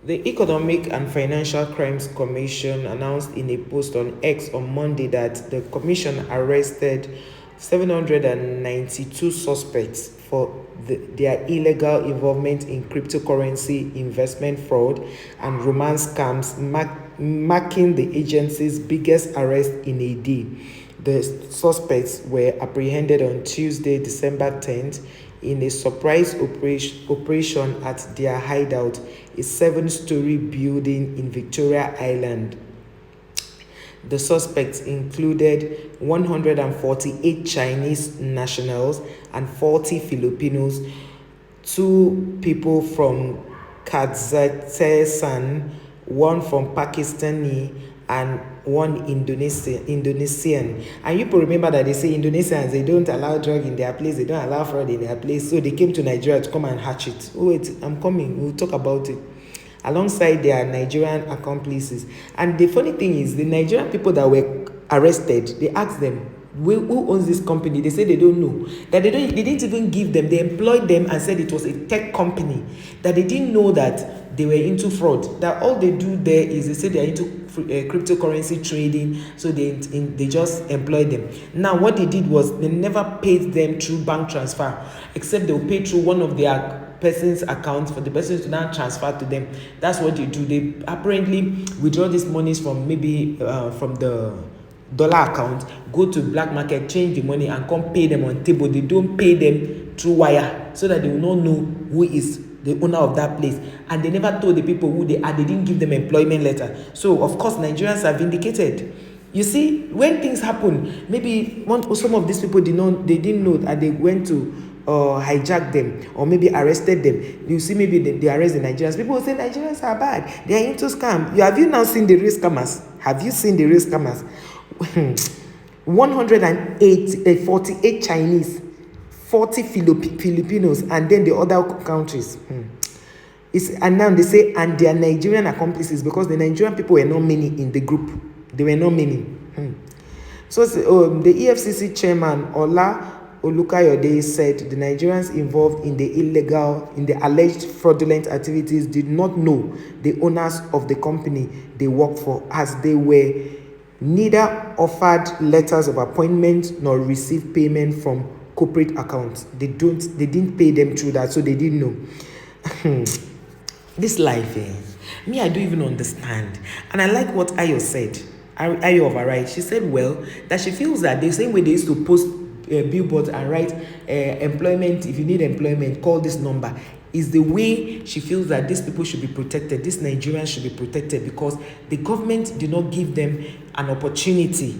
The Economic and Financial Crimes Commission announced in a post on X on Monday that the commission arrested 792 suspects for their illegal involvement in cryptocurrency investment fraud and romance scams, marking the agency's biggest arrest in a day. The suspects were apprehended on Tuesday, December 10th, in a surprise operation at their hideout, a 7-story building in Victoria Island. The suspects included 148 Chinese nationals and 40 Filipinos, 2 people from Kazakhstan, 1 from Pakistani, and 1 Indonesian. And you remember that they say Indonesians, they don't allow drug in their place, they don't allow fraud in their place, so they came to Nigeria to come and hatch it. Oh wait, I'm coming, we'll talk about it. Alongside their Nigerian accomplices. And the funny thing is, the Nigerian people that were arrested, they asked them, who owns this company? They said they don't know. That they didn't even give them. They employed them and said it was a tech company. That they didn't know that they were into fraud. That all they do there is they say they are into cryptocurrency trading. So they just employed them. Now what they did was they never paid them through bank transfer, except they will pay through one of their person's account for the person to now transfer to them. That's what they do. They apparently withdraw these monies from maybe from the dollar account, go to black market, change the money and come pay them on table. They don't pay them through wire so that they will not know who is the owner of that place. And they never told the people who they are. They didn't give them employment letter. So of course Nigerians are vindicated. You see, when things happen, maybe some of these people didn't know that they went to hijack them or maybe arrested them. You see, maybe they arrest the Nigerians. People will say Nigerians are bad, they are into scam. Have you now seen the real scammers? Have you seen the real scammers? 148 Chinese, 40 Filipinos, and then the other countries. And now they say, and their Nigerian accomplices, because the Nigerian people were not many in the group. They were not many. So the EFCC chairman, Ola Olukayode, said the Nigerians involved in the alleged fraudulent activities did not know the owners of the company they worked for, as they were neither offered letters of appointment nor received payment from corporate accounts. They didn't pay them through that, so they didn't know. This life, me, I don't even understand. And I like what Ayo said. Ayo of Arai, she said, well, that she feels that the same way they used to post billboards and write employment, if you need employment, call this number, is the way she feels that these people should be protected, these Nigerians should be protected, because the government did not give them an opportunity.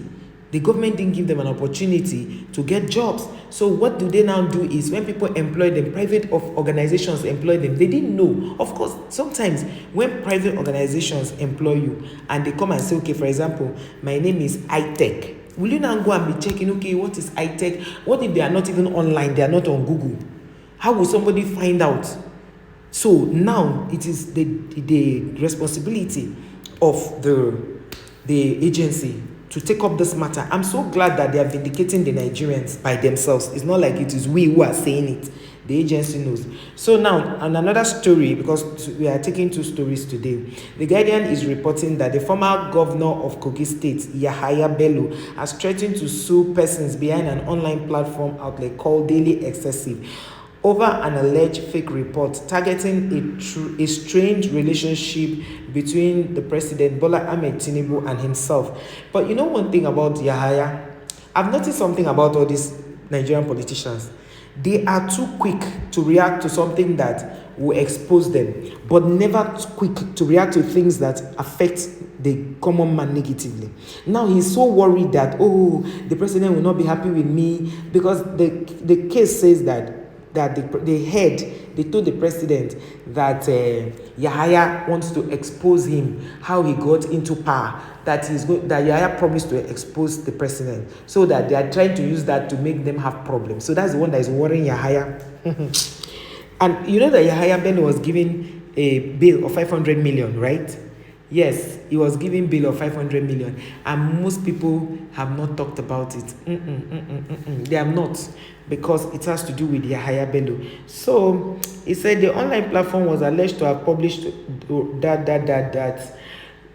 The government didn't give them an opportunity to get jobs. So what do they now do is, when people employ them, private organizations employ them, they didn't know. Of course, sometimes when private organizations employ you and they come and say, okay, for example, my name is iTech. Will you now go and be checking, okay, what is iTech? What if they are not even online, they are not on Google? How will somebody find out? So now it is the responsibility of the agency to take up this matter. I'm so glad that they are vindicating the Nigerians by themselves. It's not like it is we who are saying it. The agency knows. So now, on another story, because we are taking 2 stories today, The Guardian is reporting that the former governor of Kogi State, YAHAYA Bello, has threatened to sue persons behind an online platform outlet called Daily Excessive over an alleged fake report targeting a strange relationship between the president, Bola Ahmed Tinubu, and himself. But you know one thing about Yahaya? I've noticed something about all these Nigerian politicians. They are too quick to react to something that will expose them, but never too quick to react to things that affect the common man negatively. Now he's so worried that, oh, the president will not be happy with me, because the case says that they told the president that Yahaya wants to expose him, how he got into power, that Yahaya promised to expose the president, so that they are trying to use that to make them have problems. So that's the one that is worrying Yahaya. And you know that Yahaya Bello was given a bail of 500 million, right? Yes, he was giving bail of 500 million, and most people have not talked about it. They have not, because it has to do with YAHAYA BELLO. So he said the online platform was alleged to have published that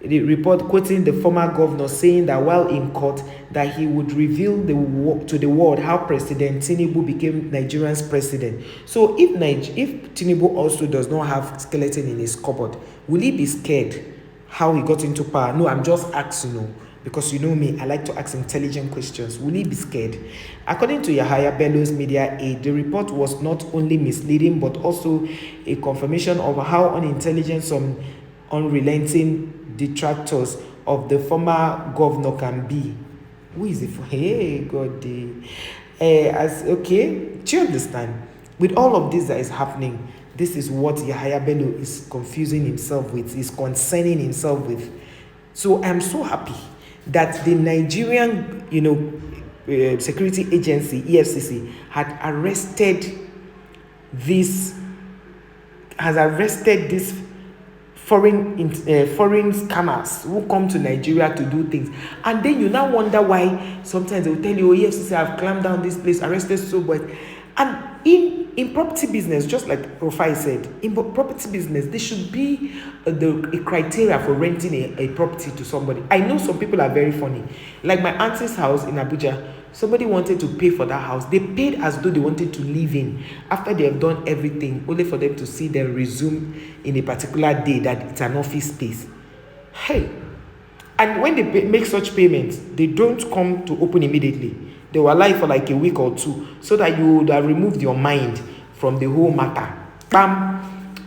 the report quoting the former governor saying that while in court that he would reveal to the world how President Tinubu became Nigeria's president. So if Tinubu also does not have skeleton in his cupboard, will he be scared how he got into power? No, I'm just asking, because you know me, I like to ask intelligent questions. Will he be scared? According to YAHAYA BELLO's media aid, the report was not only misleading but also a confirmation of how unintelligent some unrelenting detractors of the former governor can be. Who is it for? Hey, God. Okay, do you understand? With all of this that is happening, this is what YAHAYA BELLO is confusing himself with, is concerning himself with. So I'm so happy that the Nigerian, security agency, EFCC, has arrested this foreign scammers who come to Nigeria to do things. And then you now wonder why sometimes they will tell you, oh, EFCC have clamped down this place, arrested so much. And in property business, just like Rufai said, in property business, there should be a criteria for renting a property to somebody. I know some people are very funny. Like my auntie's house in Abuja, somebody wanted to pay for that house. They paid as though they wanted to live in after they have done everything, only for them to see them resume in a particular day that it's an office space. Hey, and when they make such payments, they don't come to open immediately. They will allow for like a week or two, so that you would have removed your mind from the whole matter. Bam!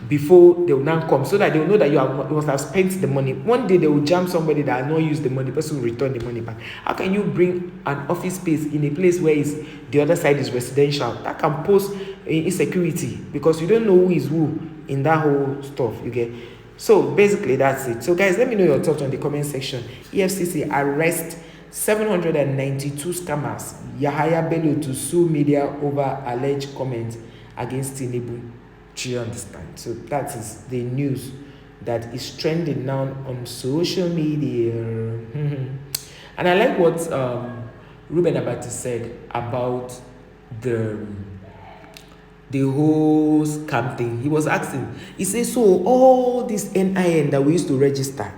Before they will now come, so that they will know that you must have spent the money. One day they will jam somebody that has not used the money, the person will return the money back. How can you bring an office space in a place where the other side is residential? That can pose insecurity, because you don't know who is who in that whole stuff, you get. So basically that's it. So guys, let me know your thoughts on the comment section. EFCC arrest 792 scammers. YAHAYA BELLO to sue media over alleged comments against Tinubu. Do you understand? So that is the news that is trending now on social media. And I like what Ruben Abati said about the whole scam thing. He was asking, he says, so all this NIN that we used to register,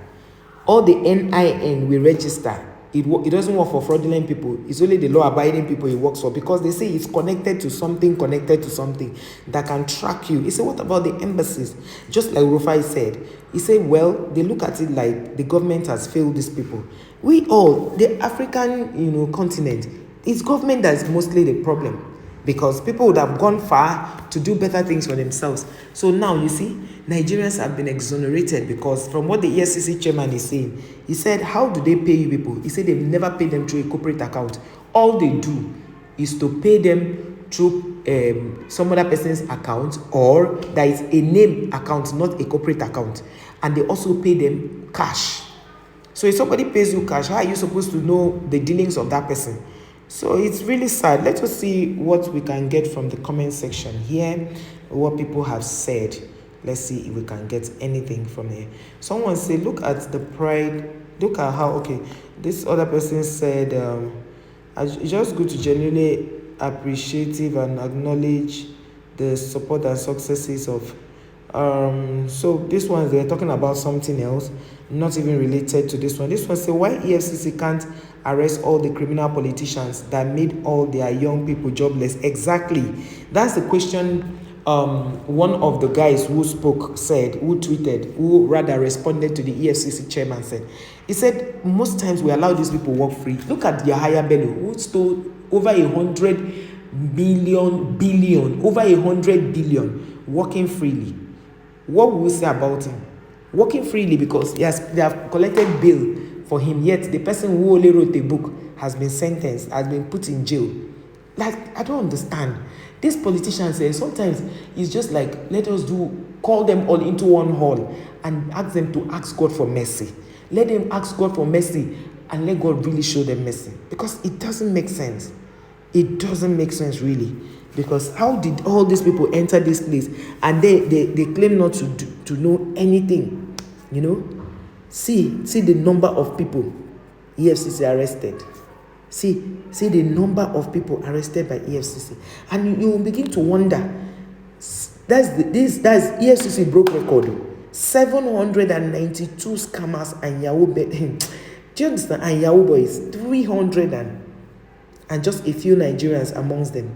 all the NIN we register, it doesn't work for fraudulent people. It's only the law-abiding people it works for, because they say it's connected to something that can track you. He said, what about the embassies? Just like Rufai said, he said, well, they look at it like the government has failed these people. We all, the African, continent, it's government that's mostly the problem, because people would have gone far to do better things for themselves. So now, you see, Nigerians have been exonerated, because from what the EFCC chairman is saying, he said, how do they pay you people? He said they've never paid them through a corporate account. All they do is to pay them through some other person's account, or there is a name account, not a corporate account. And they also pay them cash. So if somebody pays you cash, how are you supposed to know the dealings of that person? So it's really sad. Let us see what we can get from the comment section here, what people have said. Let's see if we can get anything from here. Someone said, look at the pride. Look at how, okay, this other person said, it's just good to genuinely appreciative and acknowledge the support and successes of. So this one, they're talking about something else, not even related to this one. This one said, why EFCC can't arrest all the criminal politicians that made all their young people jobless? Exactly. That's the question. One of the guys who tweeted, who rather responded to the EFCC chairman said, he said, most times we allow these people work free. Look at YAHAYA BELLO, who stole over 100 billion, over 100 billion, working freely. What will we say about him? Working freely because they have collected bail for him, yet the person who only wrote a book has been sentenced, has been put in jail. Like, I don't understand. These politicians say sometimes it's just like, let us call them all into one hall and ask them to ask God for mercy. Let them ask God for mercy and let God really show them mercy. Because it doesn't make sense. It doesn't make sense really. Because how did all these people enter this place and they claim not to know anything, See the number of people EFCC arrested. See the number of people arrested by EFCC, and you will begin to wonder. That's EFCC broke record. 792 scammers and Yahoo. Do you understand? And Yahoo boys 300 and just a few Nigerians amongst them.